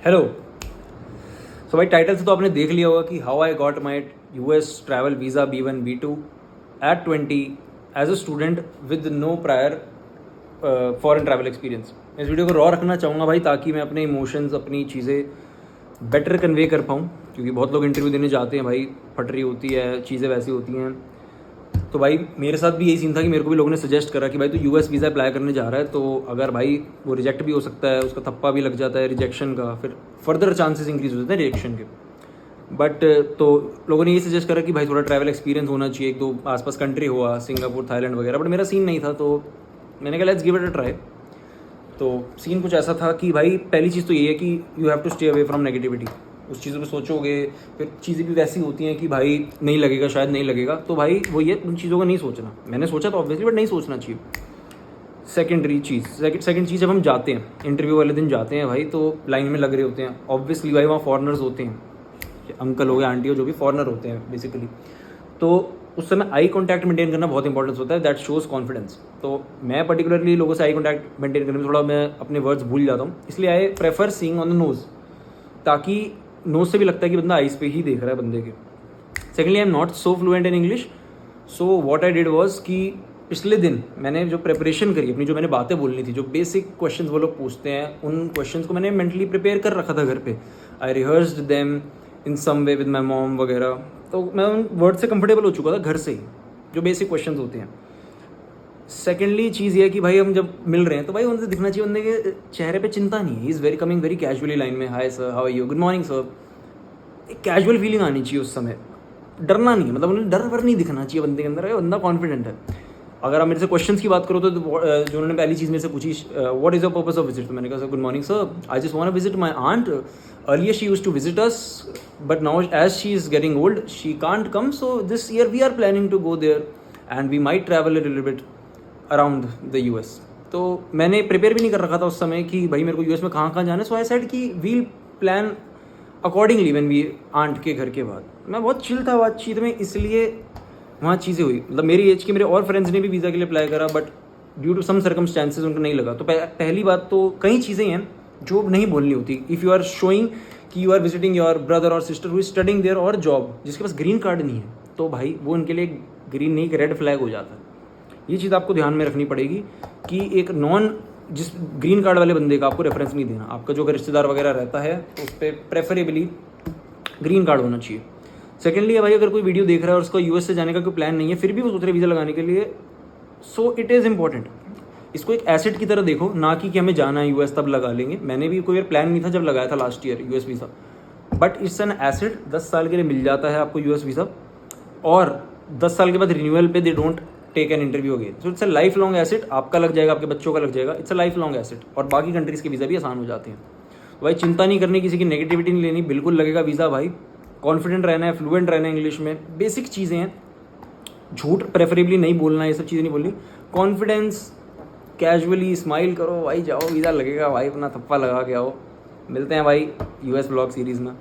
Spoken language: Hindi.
हेलो। सो भाई टाइटल से तो आपने देख लिया होगा कि how I got my US travel visa B1 B2 at 20 age a student with no prior foreign travel experience. इस वीडियो को रॉ रखना चाहूँगा भाई, ताकि मैं अपने इमोशंस, अपनी चीज़ें बेटर कन्वे कर पाऊँ, क्योंकि बहुत लोग इंटरव्यू देने जाते हैं भाई, फटरी होती है, चीज़ें वैसी होती हैं। तो भाई मेरे साथ भी यही सीन था कि मेरे को भी लोगों ने सजेस्ट करा कि भाई तू US वीज़ा अप्लाई करने जा रहा है, तो अगर भाई वो रिजेक्ट भी हो सकता है, उसका थप्पा भी लग जाता है रिजेक्शन का, फिर फर्दर चांसेस इंक्रीज हो जाते हैं रिजेक्शन के। बट तो लोगों ने ये सजेस्ट करा कि भाई थोड़ा ट्रैवल एक्सपीरियंस होना चाहिए, एक दो आसपास कंट्री हुआ, सिंगापुर, थाईलैंड वगैरह। बट मेरा सीन नहीं था, तो मैंने कहा let's give it a try. तो सीन कुछ ऐसा था कि भाई पहली चीज़ तो ये है कि you have to stay away from negativity. उस चीज़ों पे सोचोगे, फिर चीज़ें भी वैसी होती हैं कि भाई नहीं लगेगा, शायद नहीं लगेगा, तो भाई वो ये उन चीज़ों का नहीं सोचना। मैंने सोचा तो ऑब्वियसली, बट नहीं सोचना चाहिए। सेकेंडरी चीज़, सेकंड चीज़, जब हम जाते हैं इंटरव्यू वाले दिन जाते हैं भाई, तो लाइन में लग रहे होते हैं ऑब्वियसली भाई, वहाँ फॉरनर्स होते हैं, अंकल हो गए, आंटी हो, जो भी फॉरनर होते हैं बेसिकली। तो उस समय आई कॉन्टैक्ट मेंटेन करना बहुत इंपॉर्टेंस होता है, दैट शोज कॉन्फिडेंस। तो मैं पर्टिकुलरली लोगों से आई कॉन्टैक्ट मेंटेन करने में थोड़ा मैं अपने वर्ड्स भूल जाता हूँ, इसलिए I prefer seeing on the nose, ताकि नोज से भी लगता है कि बंदा आइस पे ही देख रहा है बंदे के। Secondly I am not so fluent in English, so what I did was कि पिछले दिन मैंने जो प्रिपरेशन करी अपनी, जो मैंने बातें बोलनी थी, जो बेसिक क्वेश्चन वो लोग पूछते हैं, उन क्वेश्चन को मैंने मेंटली प्रिपेयर कर रखा था घर पे। I rehearsed them in some way with my mom वगैरह। तो मैं उन वर्ड से कंफर्टेबल हो चुका था घर से ही, जो बेसिक क्वेश्चन होते हैं। सेकेंडली चीज़ ये है कि भाई हम जब मिल रहे हैं तो भाई उनसे दिखना चाहिए, बंदे के चेहरे पे चिंता नहीं है, he is very coming very casually line में, hi sir, how are you, good morning sir. एक कैजुअल फीलिंग आनी चाहिए उस समय, डरना नहीं है, मतलब उन्हें डर वर नहीं दिखना चाहिए बंदे के अंदर, है बंदा कॉन्फिडेंट है। अगर आप मेरे से क्वेश्चंस की बात करो तो जो उन्होंने पहली चीज़ मेरे से पूछी, what is your purpose of visit, तो मैंने कहा sir good morning sir, I just want to visit my aunt, earlier she used to visit us, but now as she is getting old she can't come, so this year we are planning to go there and we might travel a little bit around the US। तो मैंने प्रिपेयर भी नहीं कर रखा था उस समय कि भाई मेरे को US में कहाँ कहाँ जाना है, सो आई सेड कि we'll plan accordingly when we aunt के घर के बाद। मैं बहुत चिल था बातचीत में, इसलिए वहाँ चीज़ें हुई। मतलब मेरी एज के मेरे और फ्रेंड्स ने भी वीज़ा के लिए अप्लाई करा, but due to some circumstances उनको नहीं लगा। तो पहली बात तो कई चीज़ें हैं जो नहीं बोलनी होती। इफ़ यू आर शोइंग कि you are visiting your brother और sister who is studying there और जॉब, जिसके पास ग्रीन कार्ड नहीं है, तो भाई वो उनके लिए ग्रीन नहीं, एक रेड फ्लैग हो जाता है। ये चीज़ आपको ध्यान में रखनी पड़ेगी कि एक जिस ग्रीन कार्ड वाले बंदे का आपको रेफरेंस नहीं देना। आपका जो अगर रिश्तेदार वगैरह रहता है तो उस पर प्रेफरेबली ग्रीन कार्ड होना चाहिए। सेकेंडली भाई अगर कोई वीडियो देख रहा है और उसको US से जाने का कोई प्लान नहीं है, फिर भी वो सोच रहे वीज़ा लगाने के लिए, सो इट इज़ इंपॉर्टेंट। इसको एक एसेट की तरह देखो, ना कि हमें जाना है US तब लगा लेंगे। मैंने भी कोई प्लान नहीं था जब लगाया था last year US visa, but it's an asset. 10 साल के लिए मिल जाता है आपको US वीज़ा, और 10 साल के बाद रिन्यूअल पे they don't take an interview again. So it's a life long asset, आपका लग जाएगा, आपके बच्चों का लग जाएगा, it's a life long asset. और बाकी कंट्रीज़ के वीज़ा भी आसान हो जाते हैं। तो भाई चिंता नहीं करनी, किसी की नेगेटिविटी नहीं लेनी, बिल्कुल लगेगा वीज़ा भाई। कॉन्फिडेंट रहना है, फ्लुएंट रहना है इंग्लिश में, बेसिक चीज़ें हैं। झूठ प्रेफरेबली नहीं बोलना, ये सब चीज़ें नहीं बोलनी। कॉन्फिडेंस, कैजुअली स्माइल करो भाई, जाओ वीज़ा लगेगा भाई, अपना थप्पा लगा के आओ। मिलते हैं भाई US ब्लॉग सीरीज़ में।